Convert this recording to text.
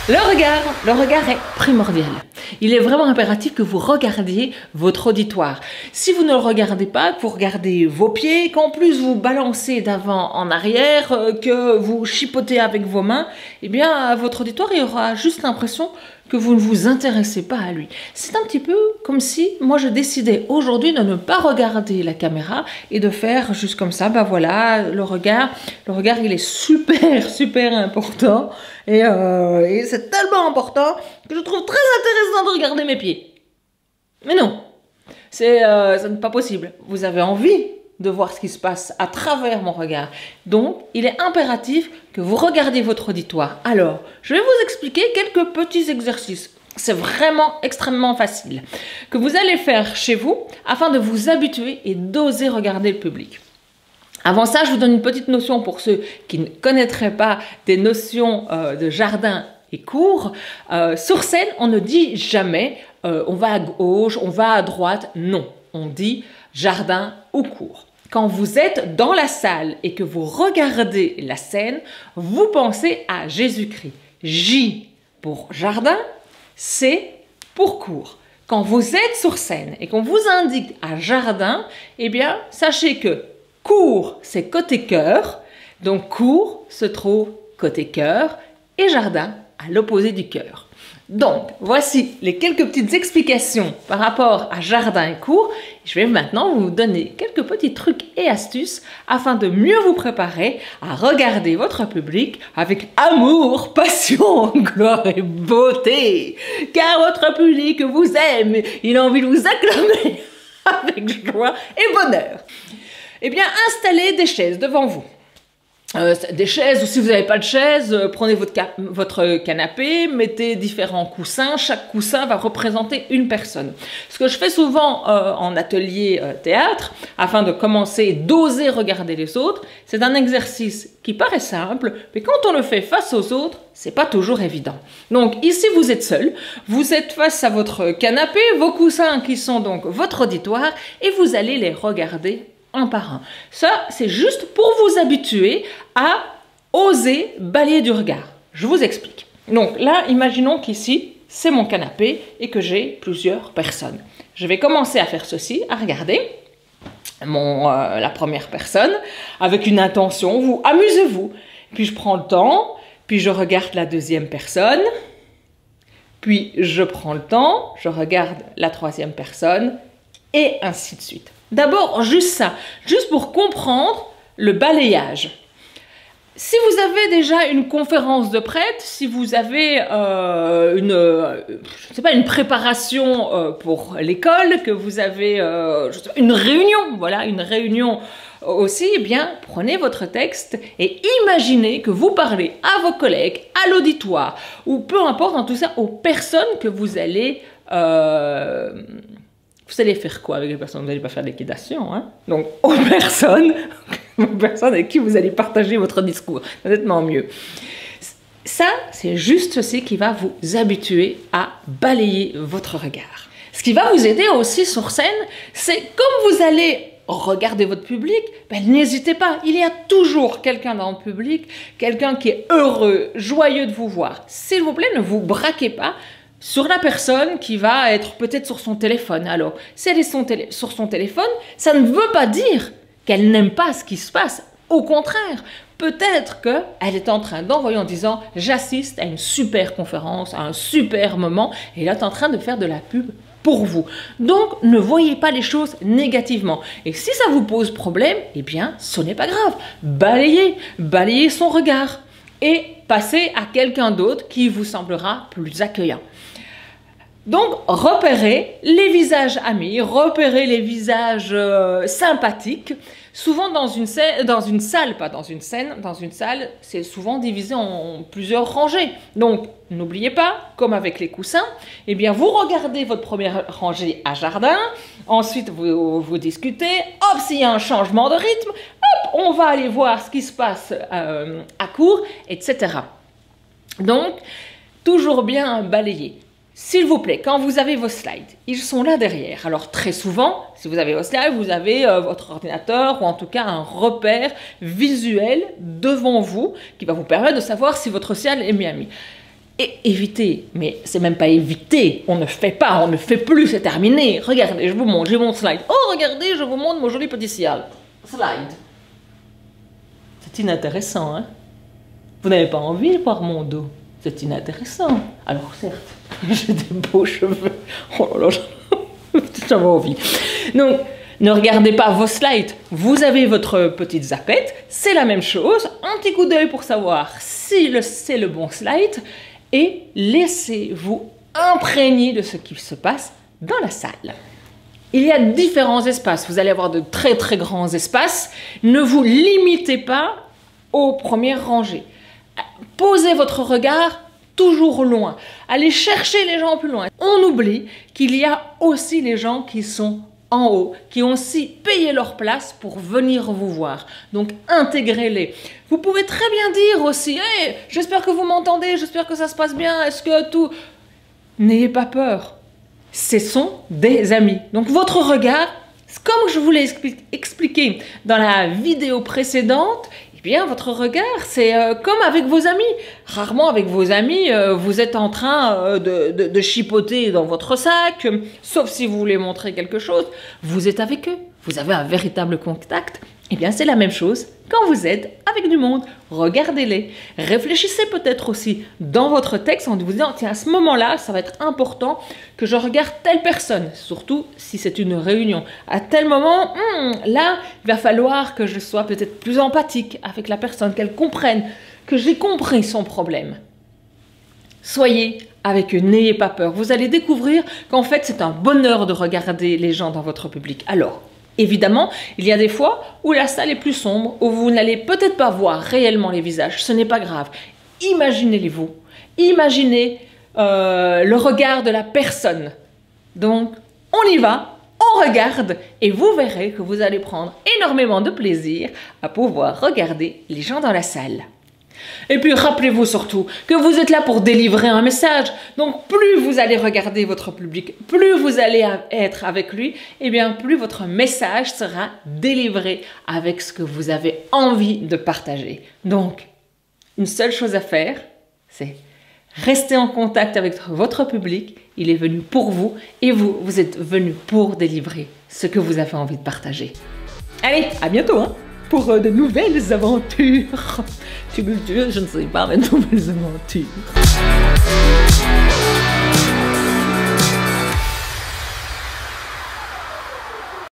Le regard est primordial. Il est vraiment impératif que vous regardiez votre auditoire. Si vous ne le regardez pas, que vous regardez vos pieds, qu'en plus vous balancez d'avant en arrière, que vous chipotez avec vos mains, eh bien, votre auditoire il aura juste l'impression que vous ne vous intéressez pas à lui. C'est un petit peu comme si moi je décidais aujourd'hui de ne pas regarder la caméra et de faire juste comme ça, ben voilà, le regard il est super important et c'est tellement important que je trouve très intéressant de regarder mes pieds. Mais non, ça n'est pas possible. Vous avez envie de voir ce qui se passe à travers mon regard. Donc, il est impératif que vous regardiez votre auditoire. Alors, je vais vous expliquer quelques petits exercices. C'est vraiment extrêmement facile que vous allez faire chez vous afin de vous habituer et d'oser regarder le public. Avant ça, je vous donne une petite notion pour ceux qui ne connaîtraient pas des notions de jardin et cours. Sur scène, on ne dit jamais on va à gauche, on va à droite. Non, on dit jardin ou cours. Quand vous êtes dans la salle et que vous regardez la scène, vous pensez à Jésus-Christ. J pour jardin, C pour cours. Quand vous êtes sur scène et qu'on vous indique à jardin, eh bien, sachez que cours, c'est côté cœur. Donc, cours se trouve côté cœur et jardin à l'opposé du cœur. Donc, voici les quelques petites explications par rapport à jardin et cours. Je vais maintenant vous donner quelques petits trucs et astuces afin de mieux vous préparer à regarder votre public avec amour, passion, gloire et beauté. Car votre public vous aime, il a envie de vous acclamer avec joie et bonheur. Eh bien, installez des chaises devant vous. Des chaises, ou si vous n'avez pas de chaise, prenez votre canapé, mettez différents coussins. Chaque coussin va représenter une personne. Ce que je fais souvent en atelier théâtre, afin de commencer, d'oser regarder les autres, c'est un exercice qui paraît simple, mais quand on le fait face aux autres, c'est pas toujours évident. Donc ici, vous êtes seul, vous êtes face à votre canapé, vos coussins qui sont donc votre auditoire, et vous allez les regarder un par un. Ça, c'est juste pour vous habituer à oser balayer du regard. Je vous explique. Donc là, imaginons qu'ici, c'est mon canapé et que j'ai plusieurs personnes. Je vais commencer à faire ceci, à regarder la première personne avec une intention. Vous amusez-vous. Puis je prends le temps, puis je regarde la deuxième personne, puis je prends le temps, je regarde la troisième personne et ainsi de suite. D'abord, juste ça, juste pour comprendre le balayage. Si vous avez déjà une conférence de prêtre, si vous avez une préparation pour l'école, que vous avez une réunion, voilà, une réunion aussi, eh bien, prenez votre texte et imaginez que vous parlez à vos collègues, à l'auditoire, ou peu importe, en tout ça, aux personnes que vous allez faire quoi avec les personnes? Vous n'allez pas faire d'équitation, hein? Donc, aux personnes avec qui vous allez partager votre discours. C'est nettement mieux. Ça, c'est juste ceci qui va vous habituer à balayer votre regard. Ce qui va vous aider aussi sur scène, c'est comme vous allez regarder votre public, ben, n'hésitez pas. Il y a toujours quelqu'un dans le public, quelqu'un qui est heureux, joyeux de vous voir. S'il vous plaît, ne vous braquez pas sur la personne qui va être peut-être sur son téléphone. Alors, si elle est sur son téléphone, ça ne veut pas dire qu'elle n'aime pas ce qui se passe. Au contraire, peut-être qu'elle est en train d'envoyer en disant « J'assiste à une super conférence, à un super moment » et elle est en train de faire de la pub pour vous. Donc, ne voyez pas les choses négativement. Et si ça vous pose problème, eh bien, ce n'est pas grave. Balayez son regard et passez à quelqu'un d'autre qui vous semblera plus accueillant. Donc, repérez les visages amis, repérez les visages sympathiques. Souvent dans une salle, c'est souvent divisé en plusieurs rangées. Donc, n'oubliez pas, comme avec les coussins, eh bien, vous regardez votre première rangée à jardin, ensuite vous discutez, hop, s'il y a un changement de rythme, hop, on va aller voir ce qui se passe à court, etc. Donc, toujours bien balayer. S'il vous plaît, quand vous avez vos slides, ils sont là derrière. Alors très souvent, si vous avez vos slides, vous avez votre ordinateur ou en tout cas un repère visuel devant vous qui va vous permettre de savoir si votre slide est bien mis. Et évitez, mais c'est même pas éviter, on ne fait pas, on ne fait plus, c'est terminé. Regardez, je vous montre, j'ai mon slide. Oh, regardez, je vous montre mon joli petit ciel. Slide. C'est inintéressant, hein? Vous n'avez pas envie de voir mon dos. C'est inintéressant. Alors certes, j'ai des beaux cheveux. Oh là là, j'avais envie. Donc, ne regardez pas vos slides. Vous avez votre petite zappette, c'est la même chose. Un petit coup d'œil pour savoir si c'est le bon slide. Et laissez-vous imprégner de ce qui se passe dans la salle. Il y a différents espaces. Vous allez avoir de très très grands espaces. Ne vous limitez pas aux premières rangées. Posez votre regard toujours loin. Allez chercher les gens plus loin. On oublie qu'il y a aussi les gens qui sont en haut, qui ont aussi payé leur place pour venir vous voir. Donc, intégrez-les. Vous pouvez très bien dire aussi, hey, j'espère que vous m'entendez, j'espère que ça se passe bien, est-ce que tout... N'ayez pas peur. Ce sont des amis. Donc, votre regard, comme je vous l'ai expliqué dans la vidéo précédente, eh bien, votre regard, c'est comme avec vos amis. Rarement avec vos amis, vous êtes en train de chipoter dans votre sac, sauf si vous voulez montrer quelque chose. Vous êtes avec eux. Vous avez un véritable contact. Eh bien, c'est la même chose quand vous êtes avec du monde. Regardez-les. Réfléchissez peut-être aussi dans votre texte en vous disant, tiens, à ce moment-là, ça va être important que je regarde telle personne, surtout si c'est une réunion. À tel moment, là, il va falloir que je sois peut-être plus empathique avec la personne, qu'elle comprenne, que j'ai compris son problème. Soyez avec eux, n'ayez pas peur. Vous allez découvrir qu'en fait, c'est un bonheur de regarder les gens dans votre public. Alors, évidemment, il y a des fois où la salle est plus sombre, où vous n'allez peut-être pas voir réellement les visages. Ce n'est pas grave. Imaginez-les-vous. Imaginez le regard de la personne. Donc, on y va, on regarde et vous verrez que vous allez prendre énormément de plaisir à pouvoir regarder les gens dans la salle. Et puis rappelez-vous surtout que vous êtes là pour délivrer un message. Donc plus vous allez regarder votre public, plus vous allez être avec lui, et bien plus votre message sera délivré avec ce que vous avez envie de partager. Donc, une seule chose à faire, c'est rester en contact avec votre public. Il est venu pour vous et vous, vous êtes venu pour délivrer ce que vous avez envie de partager. Allez, à bientôt hein, pour de nouvelles aventures. Tumultueuses, je ne sais pas, mais de nouvelles aventures.